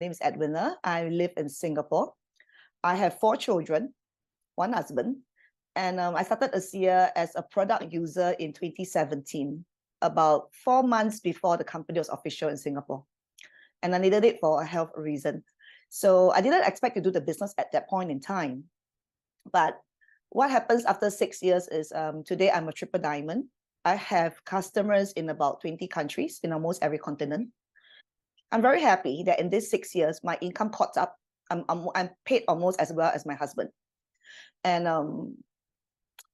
name is Edwina. I live in Singapore. I have 4 children, one husband, and I started ASEA as a product user in 2017, about 4 months before the company was official in Singapore. And I needed it for a health reason. So I didn't expect to do the business at that point in time. But what happens after 6 years is today I'm a triple diamond. I have customers in about 20 countries in almost every continent. I'm very happy that in these 6 years, my income caught up. I'm paid almost as well as my husband. And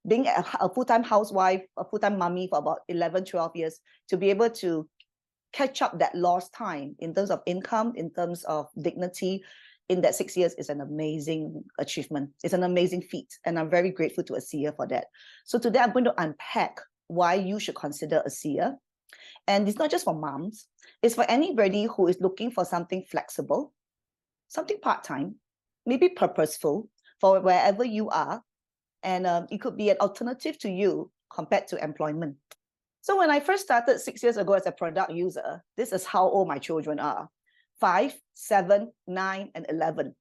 being a full-time housewife, a full-time mommy for about 11, 12 years, to be able to catch up that lost time in terms of income, in terms of dignity, in that 6 years is an amazing achievement. It's an amazing feat. And I'm very grateful to ASEA for that. So today I'm going to unpack why you should consider ASEA. And it's not just for moms, it's for anybody who is looking for something flexible, something part-time, maybe purposeful for wherever you are. And it could be an alternative to you compared to employment. So when I first started 6 years ago as a product user, this is how old my children are: 5, 7, 9, and 11.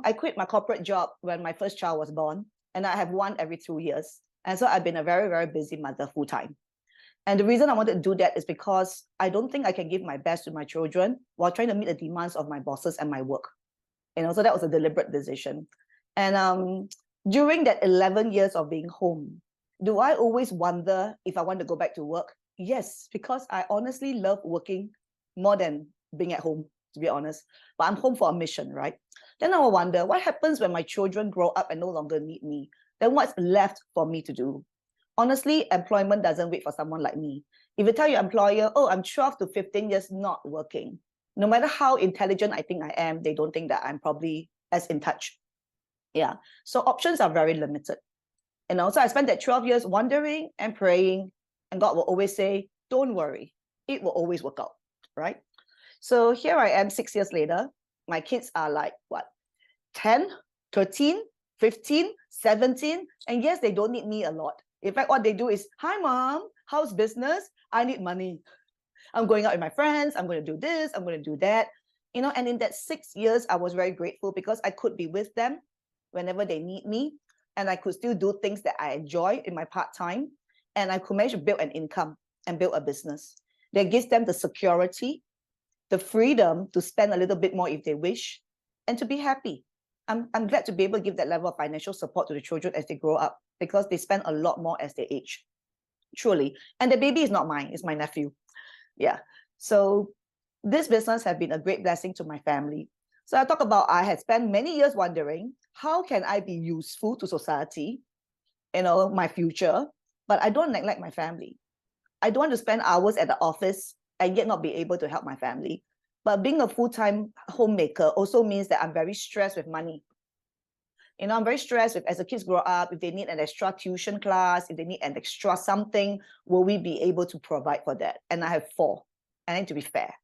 I quit my corporate job when my first child was born, and I have one every 2 years. And so I've been a very, very busy mother full-time. And the reason I wanted to do that is because I don't think I can give my best to my children while trying to meet the demands of my bosses and my work. So that was a deliberate decision. And during that 11 years of being home, do I always wonder if I want to go back to work? Yes, because I honestly love working more than being at home, to be honest. But I'm home for a mission, right? Then I will wonder, what happens when my children grow up and no longer need me? Then what's left for me to do? Honestly, employment doesn't wait for someone like me. If you tell your employer, oh, I'm 12 to 15 years not working, no matter how intelligent I think I am, they don't think that I'm probably as in touch. Yeah. So options are very limited. And also I spent that 12 years wondering and praying, and God will always say, don't worry, it will always work out, right? So here I am 6 years later. My kids are like, what, 10, 13, 15, 17? And yes, they don't need me a lot. In fact, what they do is, hi, mom, how's business? I need money. I'm going out with my friends. I'm going to do this. I'm going to do that. And in that 6 years, I was very grateful because I could be with them whenever they need me. And I could still do things that I enjoy in my part-time. And I could manage to build an income and build a business that gives them the security, the freedom to spend a little bit more if they wish, and to be happy. I'm glad to be able to give that level of financial support to the children as they grow up, because they spend a lot more as they age, truly. And the baby is not mine, it's my nephew. Yeah. So this business has been a great blessing to my family. So I talk about, I had spent many years wondering, how can I be useful to society, my future, but I don't neglect my family. I don't want to spend hours at the office and yet not be able to help my family. But being a full-time homemaker also means that I'm very stressed with money. I'm very stressed with, as the kids grow up, if they need an extra tuition class, if they need an extra something, will we be able to provide for that? And I have 4. I need to be fair.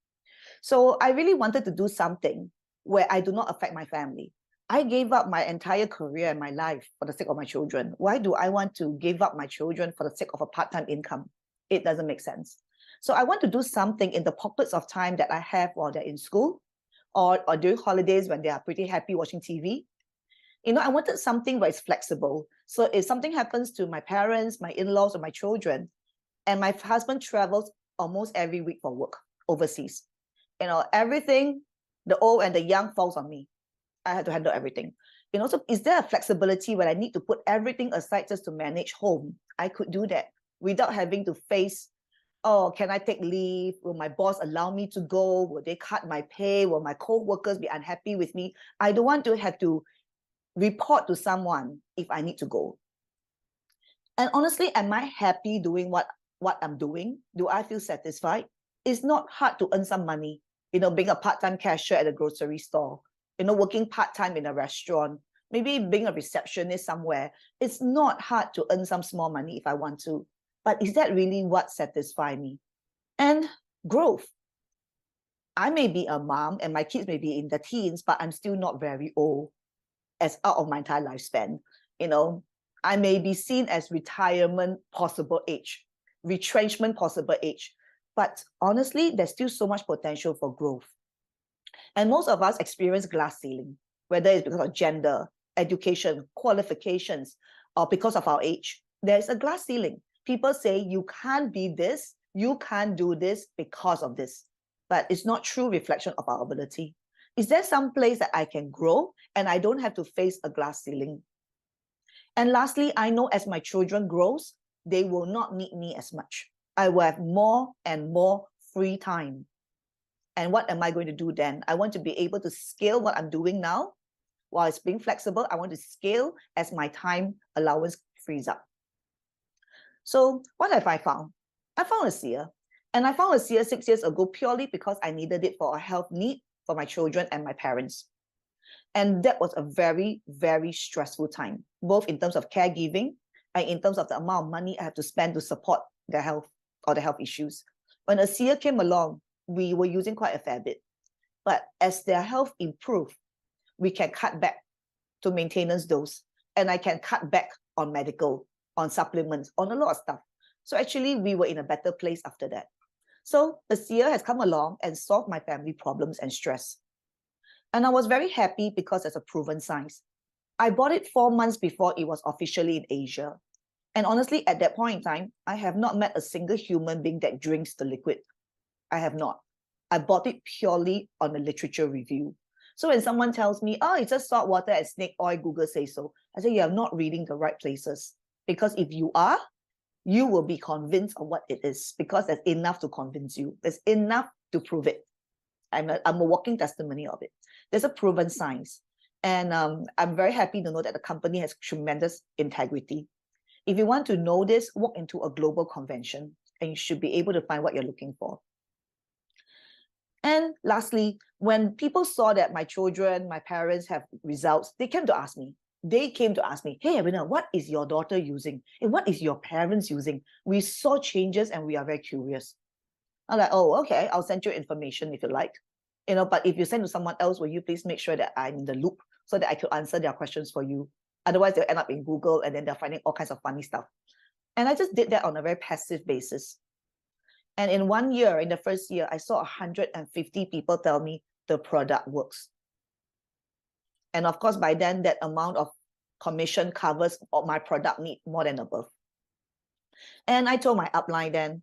So I really wanted to do something where I do not affect my family. I gave up my entire career and my life for the sake of my children. Why do I want to give up my children for the sake of a part-time income? It doesn't make sense. So I want to do something in the pockets of time that I have while they're in school, or during holidays when they are pretty happy watching TV. I wanted something where it's flexible. So if something happens to my parents, my in-laws, or my children, and my husband travels almost every week for work overseas, everything, the old and the young, falls on me. I had to handle everything. So is there a flexibility when I need to put everything aside just to manage home? I could do that without having to face, oh, can I take leave? Will my boss allow me to go? Will they cut my pay? Will my co-workers be unhappy with me? I don't want to have to report to someone if I need to go. And honestly, am I happy doing what I'm doing? Do I feel satisfied? It's not hard to earn some money, being a part-time cashier at a grocery store, working part-time in a restaurant, maybe being a receptionist somewhere. It's not hard to earn some small money if I want to. But is that really what satisfies me? And growth. I may be a mom and my kids may be in the teens, but I'm still not very old as out of my entire lifespan. I may be seen as retirement possible age, retrenchment possible age. But honestly, there's still so much potential for growth. And most of us experience glass ceiling, whether it's because of gender, education, qualifications, or because of our age. There's a glass ceiling. People say you can't be this, you can't do this because of this. But it's not true reflection of our ability. Is there some place that I can grow and I don't have to face a glass ceiling? And lastly, I know as my children grows, they will not need me as much. I will have more and more free time. And what am I going to do then? I want to be able to scale what I'm doing now. While it's being flexible, I want to scale as my time allowance frees up. So what have I found? I found ASEA. And I found ASEA 6 years ago purely because I needed it for a health need for my children and my parents. And that was a very, very stressful time, both in terms of caregiving and in terms of the amount of money I have to spend to support their health or the health issues. When ASEA came along, we were using quite a fair bit. But as their health improved, we can cut back to maintenance dose. And I can cut back on medical, on supplements, on a lot of stuff. So actually, we were in a better place after that. So ASEA has come along and solved my family problems and stress. And I was very happy because it's a proven science. I bought it 4 months before it was officially in Asia. And honestly, at that point in time, I have not met a single human being that drinks the liquid. I have not. I bought it purely on a literature review. So when someone tells me, oh, it's just salt water and snake oil, Google says so, I say, you're not reading the right places. Because if you are, you will be convinced of what it is, because there's enough to convince you. There's enough to prove it. I'm a walking testimony of it. There's a proven science. And I'm very happy to know that the company has tremendous integrity. If you want to know this, walk into a global convention and you should be able to find what you're looking for. And lastly, when people saw that my children, my parents have results, they came to ask me. They came to ask me, hey, Arina, what is your daughter using? And what is your parents using? We saw changes and we are very curious. I'm like, oh, okay, I'll send you information if you like. But if you send to someone else, will you please make sure that I'm in the loop so that I could answer their questions for you? Otherwise, they'll end up in Google and then they're finding all kinds of funny stuff. And I just did that on a very passive basis. And in 1 year, in the first year, I saw 150 people tell me the product works. And of course, by then, that amount of commission covers my product need more than above. And I told my upline then,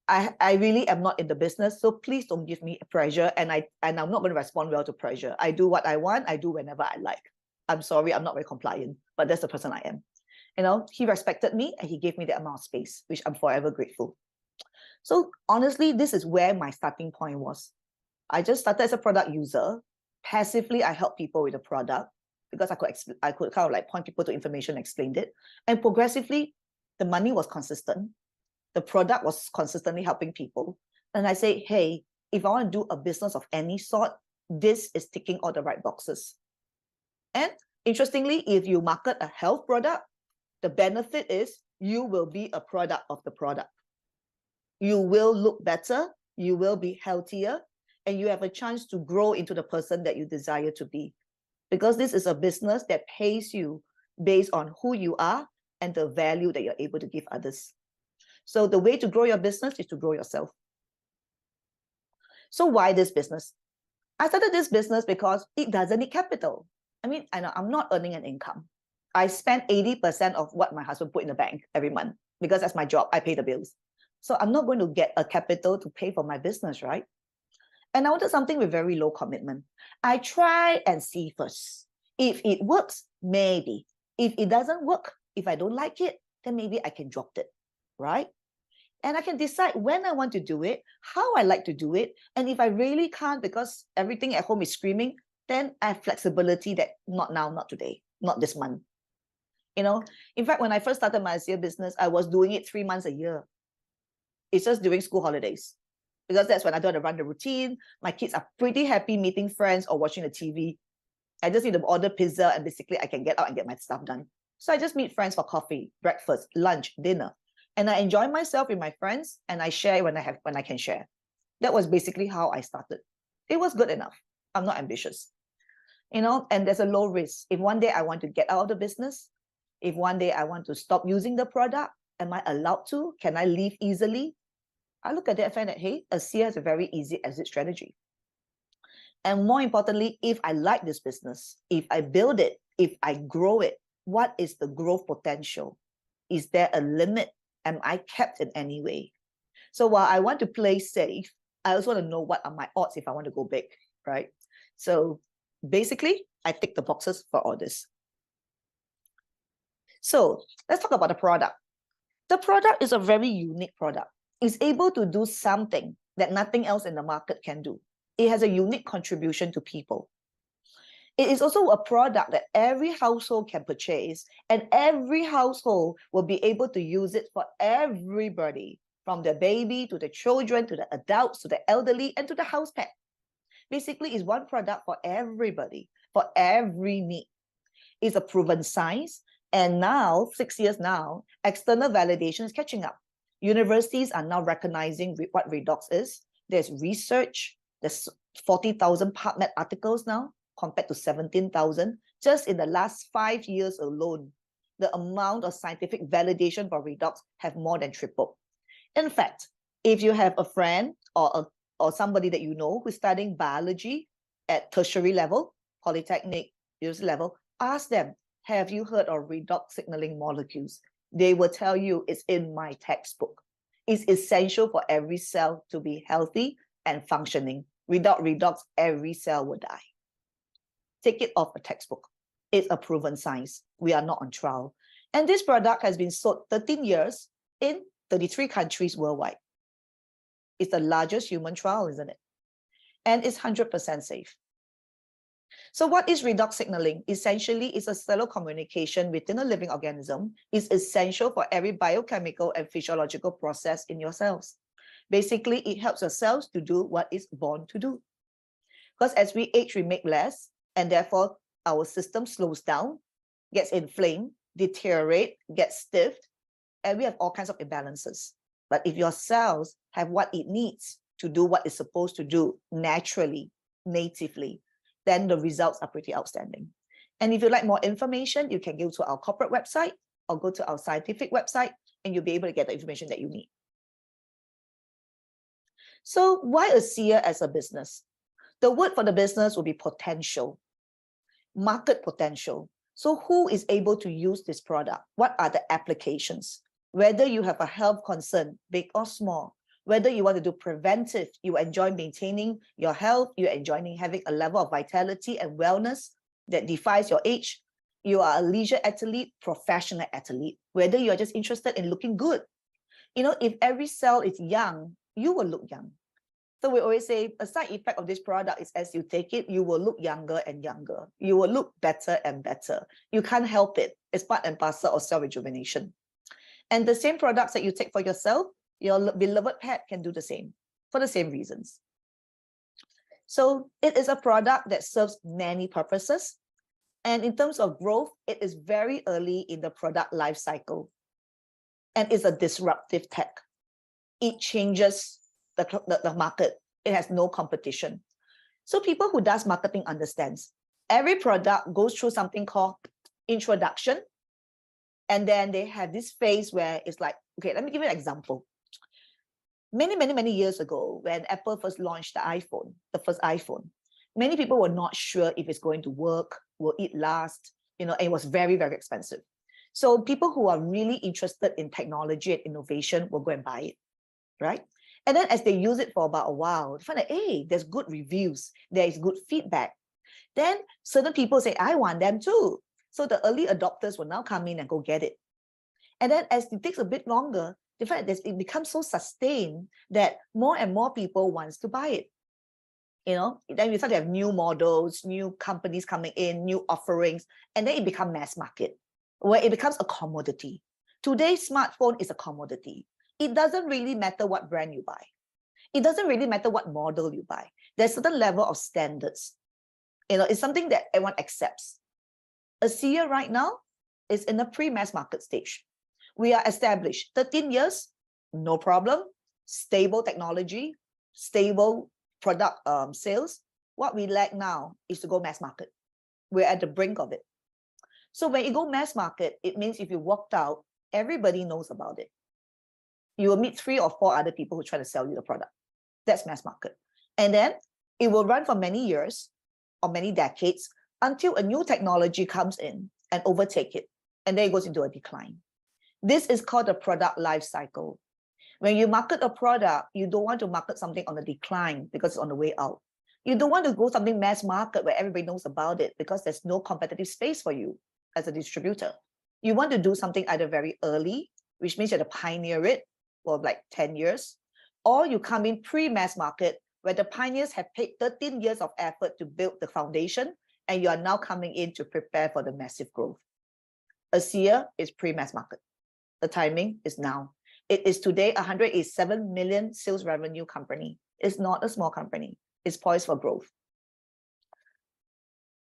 I really am not in the business, so please don't give me pressure. And I'm not going to respond well to pressure. I do what I want. I do whenever I like. I'm sorry, I'm not very compliant, but that's the person I am. He respected me and he gave me the amount of space, which I'm forever grateful. So honestly, this is where my starting point was. I just started as a product user. Passively, I helped people with the product because I could kind of like point people to information, explained it. And progressively, the money was consistent. The product was consistently helping people. And I say, hey, if I want to do a business of any sort, this is ticking all the right boxes. And interestingly, if you market a health product, the benefit is you will be a product of the product. You will look better, you will be healthier, and you have a chance to grow into the person that you desire to be. Because this is a business that pays you based on who you are and the value that you're able to give others. So the way to grow your business is to grow yourself. So why this business? I started this business because it doesn't need capital. I mean, I'm not earning an income. I spend 80% of what my husband put in the bank every month because that's my job. I pay the bills. So I'm not going to get a capital to pay for my business, right? And I wanted something with very low commitment. I try and see first. If it works, maybe. If it doesn't work, if I don't like it, then maybe I can drop it, right? And I can decide when I want to do it, how I like to do it. And if I really can't because everything at home is screaming, then I have flexibility that not now, not today, not this month. In fact, when I first started my ASEA business, I was doing it 3 months a year. It's just during school holidays because that's when I don't have to run the routine. My kids are pretty happy meeting friends or watching the TV. I just need to order pizza and basically I can get out and get my stuff done. So I just meet friends for coffee, breakfast, lunch, dinner. And I enjoy myself with my friends and I share when I can share. That was basically how I started. It was good enough. I'm not ambitious. And there's a low risk. If one day I want to get out of the business, if one day I want to stop using the product, am I allowed to? Can I leave easily? I look at that and find that, hey, ASEA has a very easy exit strategy. And more importantly, if I like this business, if I build it, if I grow it, what is the growth potential? Is there a limit? Am I kept in any way? So while I want to play safe, I also want to know what are my odds if I want to go big, right? So basically, I tick the boxes for all this. So let's talk about the product. The product is a very unique product. It's able to do something that nothing else in the market can do. It has a unique contribution to people. It is also a product that every household can purchase, and every household will be able to use it for everybody, from the baby to the children, to the adults, to the elderly, and to the house pet. Basically, it's one product for everybody, for every need. It's a proven science, and now, 6 years now, external validation is catching up. Universities are now recognizing what redox is. There's research, there's 40,000 PubMed articles now, compared to 17,000. Just in the last 5 years alone, the amount of scientific validation for redox have more than tripled. In fact, if you have a friend or somebody that you know who's studying biology at tertiary level, polytechnic, university level, ask them, have you heard of redox signaling molecules? They will tell you it's in my textbook. It's essential for every cell to be healthy and functioning. Without redox, every cell will die. Take it off a textbook. It's a proven science. We are not on trial. And this product has been sold 13 years in 33 countries worldwide. It's the largest human trial, isn't it? And it's 100% safe. So what is redox signaling? Essentially, it's a cellular communication within a living organism. It's essential for every biochemical and physiological process in your cells. Basically, it helps your cells to do what it's born to do. Because as we age, we make less, and therefore our system slows down, gets inflamed, deteriorate, gets stiff, and we have all kinds of imbalances. But if your cells have what it needs to do what it's supposed to do naturally, natively, then the results are pretty outstanding. And if you'd like more information, you can go to our corporate website or go to our scientific website, and you'll be able to get the information that you need. So why ASEA as a business? The word for the business will be potential, market potential. So who is able to use this product? What are the applications? Whether you have a health concern, big or small, whether you want to do preventive, you enjoy maintaining your health, you're enjoying having a level of vitality and wellness that defies your age, you are a leisure athlete, professional athlete, whether you're just interested in looking good. You know, if every cell is young, you will look young. So we always say a side effect of this product is as you take it, you will look younger and younger. You will look better and better. You can't help it. It's part and parcel of cell rejuvenation. And the same products that you take for yourself, your beloved pet can do the same for the same reasons. So it is a product that serves many purposes. And in terms of growth, it is very early in the product life cycle. And it's a disruptive tech. It changes the market. It has no competition. So people who does marketing understands every product goes through something called introduction. And then they have this phase where it's like, okay, let me give you an example. Many years ago, when Apple first launched the iPhone, the first iPhone, many people were not sure if it's going to work, will it last, you know, and it was very, very expensive. So people who are really interested in technology and innovation will go and buy it, right? And then as they use it for about a while, they find that, hey, there's good reviews, there is good feedback. Then certain people say, I want them too. So the early adopters will now come in and go get it. And then as it takes a bit longer, the fact that it becomes so sustained that more and more people wants to buy it. You know, then we start to have new models, new companies coming in, new offerings, and then it becomes mass market, where it becomes a commodity. Today's smartphone is a commodity. It doesn't really matter what brand you buy. It doesn't really matter what model you buy. There's a certain level of standards. You know, it's something that everyone accepts. ASEA right now is in the pre-mass market stage. We are established 13 years, no problem, stable technology, stable product sales. What we lack now is to go mass market. We're at the brink of it. So when you go mass market, it means if you walked out, everybody knows about it. You will meet 3 or 4 other people who try to sell you the product. That's mass market. And then It will run for many years or many decades until a new technology comes in and overtake it, and then it goes into a decline. This is called the product life cycle. When you market a product, you don't want to market something on the decline because it's on the way out. You don't want to go something mass market where everybody knows about it because there's no competitive space for you as a distributor. You want to do something either very early, which means you have to pioneer it for like 10 years, or you come in pre-mass market where the pioneers have paid 13 years of effort to build the foundation, and you are now coming in to prepare for the massive growth. ASEA is pre-mass market. The timing is now. It is today a 187 million sales revenue company. It's not a small company. It's poised for growth.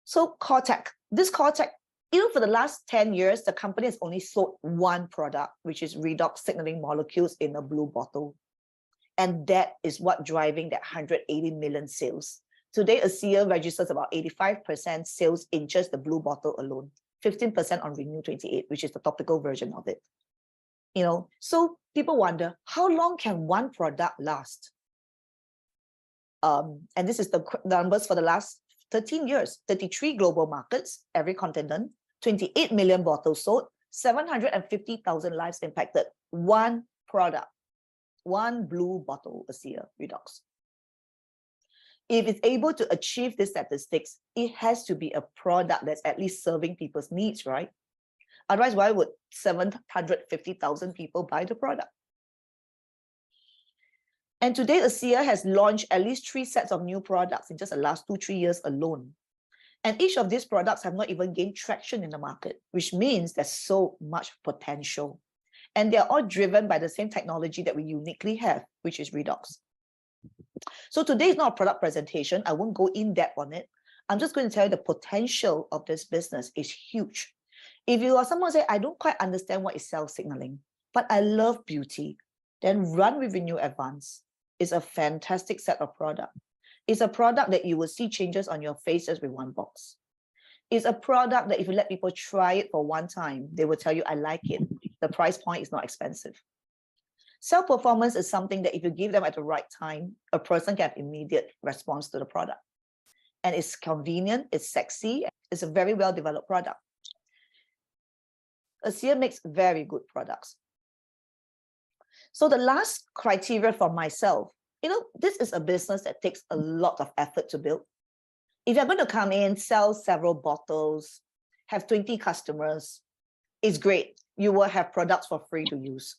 So core tech. This core tech, even for the last 10 years, the company has only sold one product, which is redox signaling molecules in a blue bottle. And that is what driving that 180 million sales. Today, ASEA registers about 85% sales in just the blue bottle alone, 15% on Renew 28, which is the topical version of it. You know, so people wonder, how long can one product last? And this is the numbers for the last 13 years, 33 global markets, every continent, 28 million bottles sold, 750,000 lives impacted. One product, one blue bottle, ASEA Redox. If it's able to achieve these statistics, it has to be a product that's at least serving people's needs, right? Otherwise, why would 750,000 people buy the product? And today, ASEA has launched at least 3 sets of new products in just the last 2-3 years alone. And each of these products have not even gained traction in the market, which means there's so much potential. And they're all driven by the same technology that we uniquely have, which is redox. So today is not a product presentation. I won't go in depth on it. I'm just going to tell you the potential of this business is huge. If you are someone say, I don't quite understand what is cell signaling, but I love beauty, then run with Renew Advance. It's a fantastic set of product. It's a product that you will see changes on your faces with one box. It's a product that if you let people try it for one time, they will tell you, I like it. The price point is not expensive. Cell performance is something that if you give them at the right time, a person can have immediate response to the product. And it's convenient, it's sexy, it's a very well-developed product. ASEA makes very good products. So the last criteria for myself, you know, this is a business that takes a lot of effort to build. If you're going to come in, sell several bottles, have 20 customers, it's great. You will have products for free to use.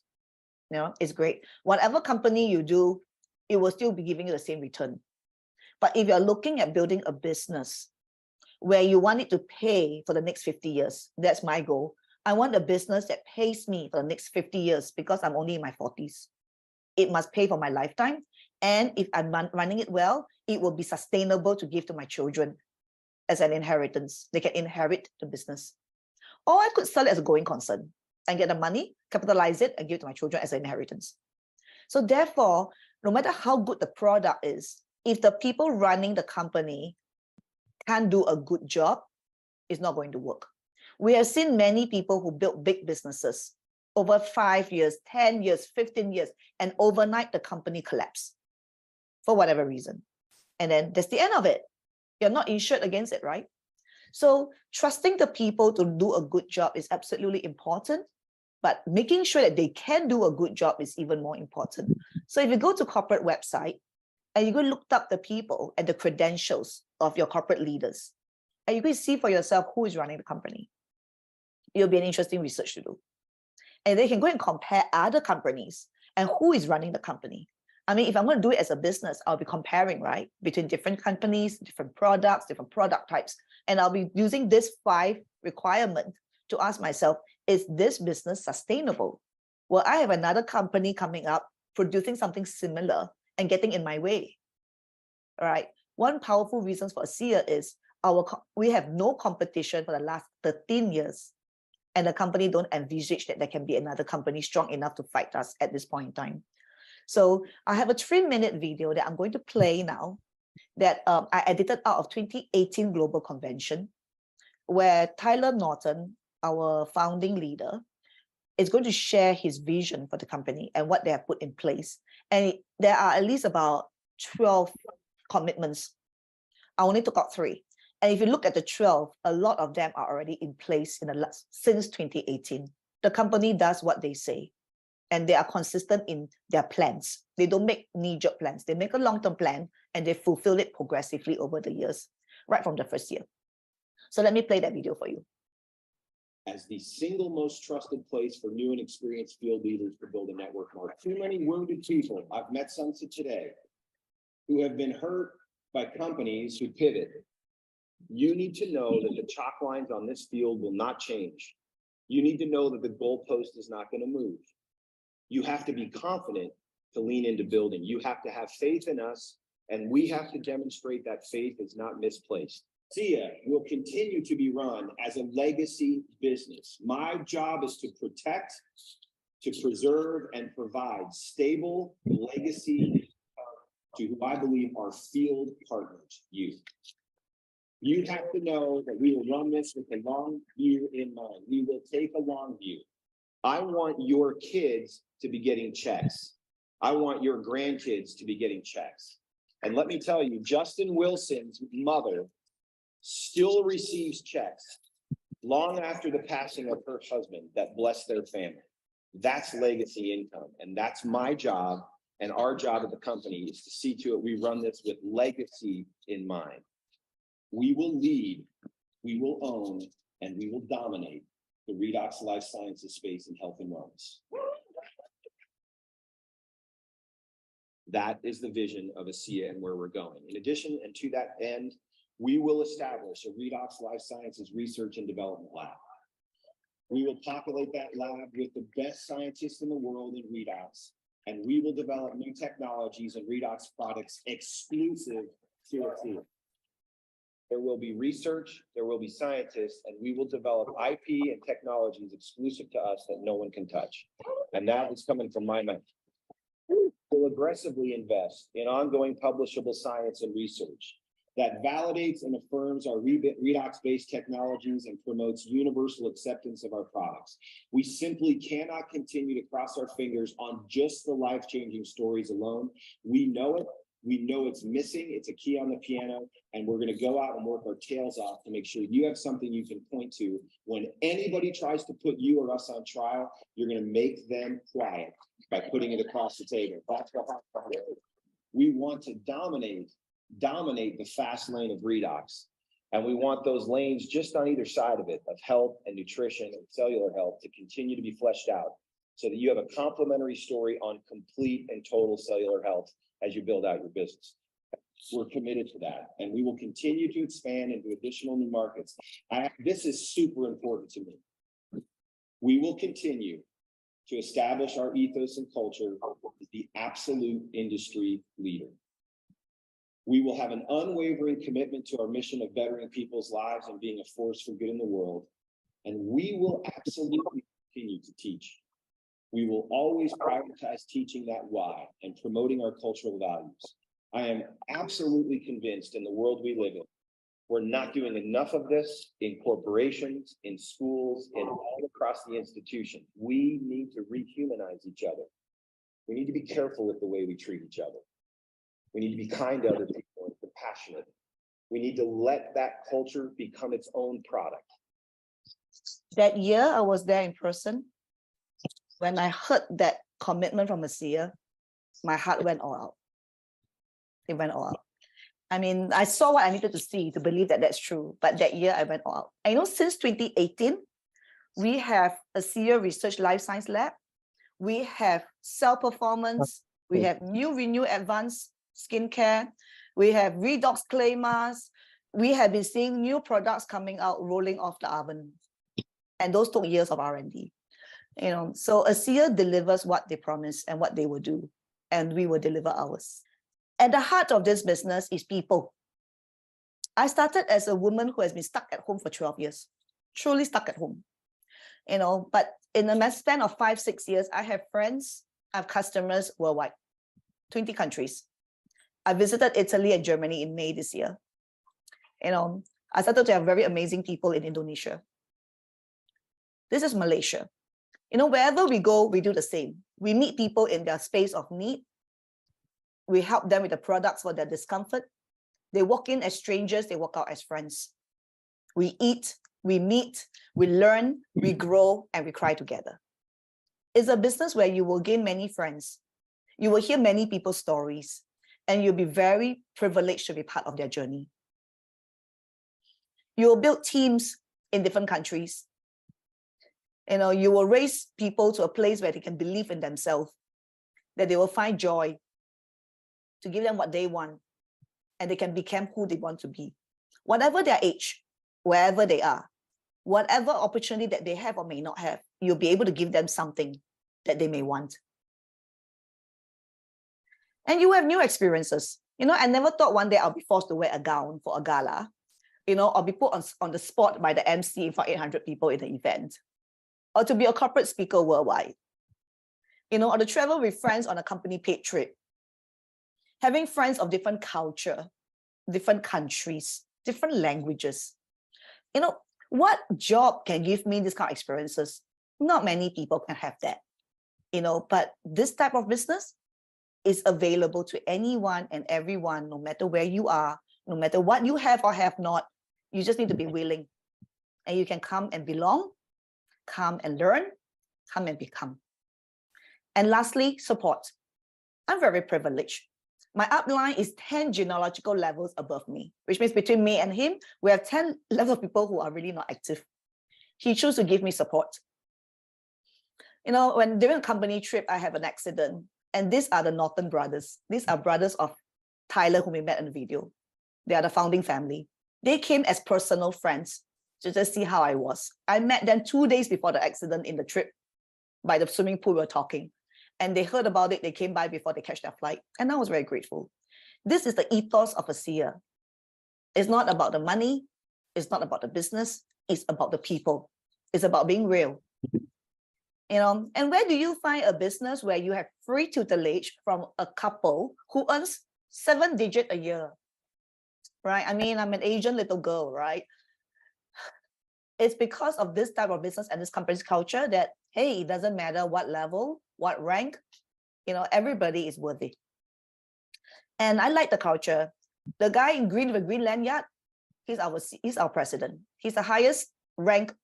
You know, it's great. Whatever company you do, it will still be giving you the same return. But if you're looking at building a business where you want it to pay for the next 50 years, that's my goal. I want a business that pays me for the next 50 years because I'm only in my 40s. It must pay for my lifetime. And if I'm running it well, it will be sustainable to give to my children as an inheritance. They can inherit the business. Or I could sell it as a going concern and get the money, capitalize it, and give it to my children as an inheritance. So therefore, no matter how good the product is, if the people running the company can't do a good job, it's not going to work. We have seen many people who built big businesses over 5 years, 10 years, 15 years, and overnight the company collapsed for whatever reason. And then that's the end of it. You're not insured against it, right? So trusting the people to do a good job is absolutely important, but making sure that they can do a good job is even more important. So if you go to corporate website and you go look up the people and the credentials of your corporate leaders, and you can see for yourself who is running the company. It'll be an interesting research to do. And they can go and compare other companies and who is running the company. I mean, if I'm going to do it as a business, I'll be comparing, right, between different companies, different products, different product types. And I'll be using this 5 requirements to ask myself, is this business sustainable? Well, I have another company coming up, producing something similar and getting in my way. All right. One powerful reason for ASEA is we have no competition for the last 13 years. And the company don't envisage that there can be another company strong enough to fight us at this point in time. So I have a 3-minute video that I'm going to play now that I edited out of 2018 Global Convention, where Tyler Norton, our founding leader, is going to share his vision for the company and what they have put in place. And there are at least about 12 commitments I only took out 3. And if you look at the 12, a lot of them are already in place since 2018. The company does what they say, and they are consistent in their plans. They don't make knee-jerk plans. They make a long-term plan, and they fulfill it progressively over the years, right from the first year. So let me play that video for you. As the single most trusted place for new and experienced field leaders to build a network market. Too many wounded people, I've met some today, who have been hurt by companies who pivot. You need to know that the chalk lines on this field will not change. You need to know that the goalpost is not going to move. You have to be confident to lean into building. You have to have faith in us, and we have to demonstrate that faith is not misplaced. ASEA will continue to be run as a legacy business. My job is to protect, to preserve, and provide stable legacy to who I believe are field partners, you. You have to know that we will run this with a long view in mind. We will take a long view. I want your kids to be getting checks. I want your grandkids to be getting checks. And let me tell you, Justin Wilson's mother still receives checks long after the passing of her husband that blessed their family. That's legacy income. And that's my job. And our job at the company is to see to it we run this with legacy in mind. We will lead, we will own, and we will dominate the redox life sciences space in health and wellness. That is the vision of ASEA and where we're going. In addition, and to that end, we will establish a redox life sciences research and development lab. We will populate that lab with the best scientists in the world in redox, and we will develop new technologies and redox products exclusive to ASEA. There will be research, there will be scientists, and we will develop IP and technologies exclusive to us that no one can touch. And that is coming from my mouth. We'll aggressively invest in ongoing publishable science and research that validates and affirms our redox-based technologies and promotes universal acceptance of our products. We simply cannot continue to cross our fingers on just the life-changing stories alone. We know it. We know it's missing. It's a key on the piano, and we're going to go out and work our tails off to make sure you have something you can point to. When anybody tries to put you or us on trial, you're going to make them quiet by putting it across the table. That's what we want to dominate the fast lane of redox. And we want those lanes just on either side of it, of health and nutrition and cellular health, to continue to be fleshed out so that you have a complementary story on complete and total cellular health as you build out your business. We're committed to that, and we will continue to expand into additional new markets. This is super important to me. We will continue to establish our ethos and culture as the absolute industry leader. We will have an unwavering commitment to our mission of bettering people's lives and being a force for good in the world. And we will absolutely continue to teach. We will always prioritize teaching that why and promoting our cultural values. I am absolutely convinced in the world we live in, we're not doing enough of this in corporations, in schools, and all across the institution. We need to rehumanize each other. We need to be careful with the way we treat each other. We need to be kind to other people and compassionate. We need to let that culture become its own product. That year I was there in person. When I heard that commitment from ASEA, my heart went all out. It went all out. I mean, I saw what I needed to see to believe that that's true. But that year I went all out. I know since 2018, we have ASEA Research Life Science Lab. We have cell performance. We have new Renew Advanced Skincare. We have Redox Clay Mask. We have been seeing new products coming out, rolling off the oven. And those took years of R&D. You know, so ASEA delivers what they promise and what they will do, and we will deliver ours. At the heart of this business is people. I started as a woman who has been stuck at home for 12 years, truly stuck at home. You know, but in a span of 5-6 years, I have friends, I have customers worldwide, 20 countries. I visited Italy and Germany in May this year. You know, I started to have very amazing people in Indonesia. This is Malaysia. You know, wherever we go, we do the same. We meet people in their space of need. We help them with the products for their discomfort. They walk in as strangers, they walk out as friends. We eat, we meet, we learn, we grow, and we cry together. It's a business where you will gain many friends. You will hear many people's stories, and you'll be very privileged to be part of their journey. You will build teams in different countries. You will raise people to a place where they can believe in themselves, that they will find joy, to give them what they want, and they can become who they want to be. Whatever their age, wherever they are, whatever opportunity that they have or may not have, you'll be able to give them something that they may want. And you have new experiences. I never thought one day I'll be forced to wear a gown for a gala, or be put on the spot by the MC for 800 people in the event, or to be a corporate speaker worldwide, or to travel with friends on a company paid trip, having friends of different culture, different countries, different languages. What job can give me this kind of experiences? Not many people can have that, but this type of business is available to anyone and everyone, no matter where you are, no matter what you have or have not. You just need to be willing, and you can come and belong, come and learn, come and become. And lastly, support. I'm very privileged. My upline is 10 genealogical levels above me, which means between me and him, we have 10 levels of people who are really not active. He chose to give me support. When during a company trip, I have an accident, and these are the Norton brothers. These are brothers of Tyler, whom we met in the video. They are the founding family. They came as personal friends to just see how I was. I met them 2 days before the accident in the trip. By the swimming pool, we were talking. And they heard about it. They came by before they catch their flight. And I was very grateful. This is the ethos of ASEA. It's not about the money. It's not about the business. It's about the people. It's about being real. And where do you find a business where you have free tutelage from a couple who earns 7 digits a year? Right? I'm an Asian little girl, right? It's because of this type of business and this company's culture that, hey, it doesn't matter what level, what rank, everybody is worthy. And I like the culture. The guy in green with a green lanyard, he's our president. He's the highest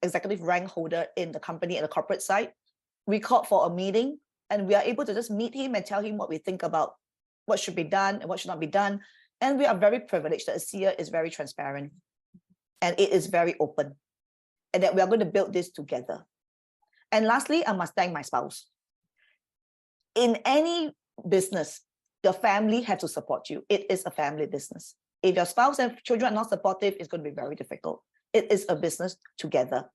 executive rank holder in the company at the corporate side. We called for a meeting, and we are able to just meet him and tell him what we think about what should be done and what should not be done. And we are very privileged that ASEA is very transparent and it is very open, and that we are going to build this together. And lastly, I must thank my spouse. In any business, your family has to support you. It is a family business. If your spouse and children are not supportive, it's going to be very difficult. It is a business together.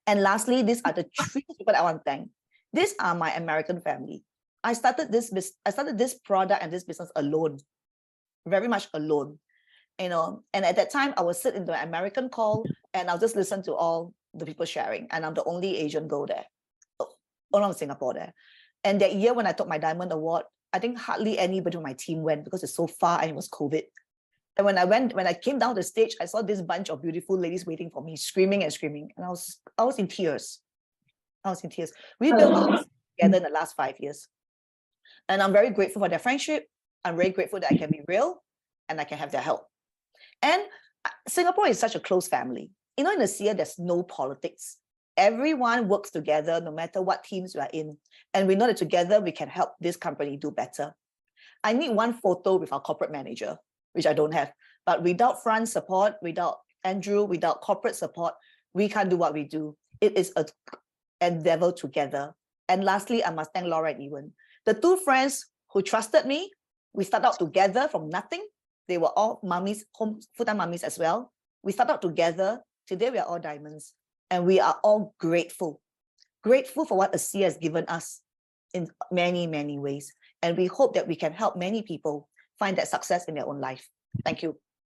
And lastly, these are the 3 people I want to thank. These are my American family. I started this product and this business alone, very much alone. And at that time, I would sit in the American call and I'll just listen to all the people sharing. And I'm the only Asian girl there, all of Singapore there. And that year when I took my Diamond Award, I think hardly anybody on my team went because it's so far and it was COVID. And when I came down the stage, I saw this bunch of beautiful ladies waiting for me, screaming and screaming. And I was in tears. We built a house together in the last 5 years. And I'm very grateful for their friendship. I'm very grateful that I can be real and I can have their help. And Singapore is such a close family. In ASEA, there's no politics. Everyone works together no matter what teams we are in. And we know that together we can help this company do better. I need one photo with our corporate manager, which I don't have. But without front support, without Andrew, without corporate support, we can't do what we do. It is an endeavor together. And lastly, I must thank Laura and Ewan. The 2 friends who trusted me, we started out together from nothing. They were all mummies, full-time mummies as well. We started out together. Today, we are all diamonds. And we are all grateful. Grateful for what ASEA has given us in many, many ways. And we hope that we can help many people find that success in their own life. Thank you.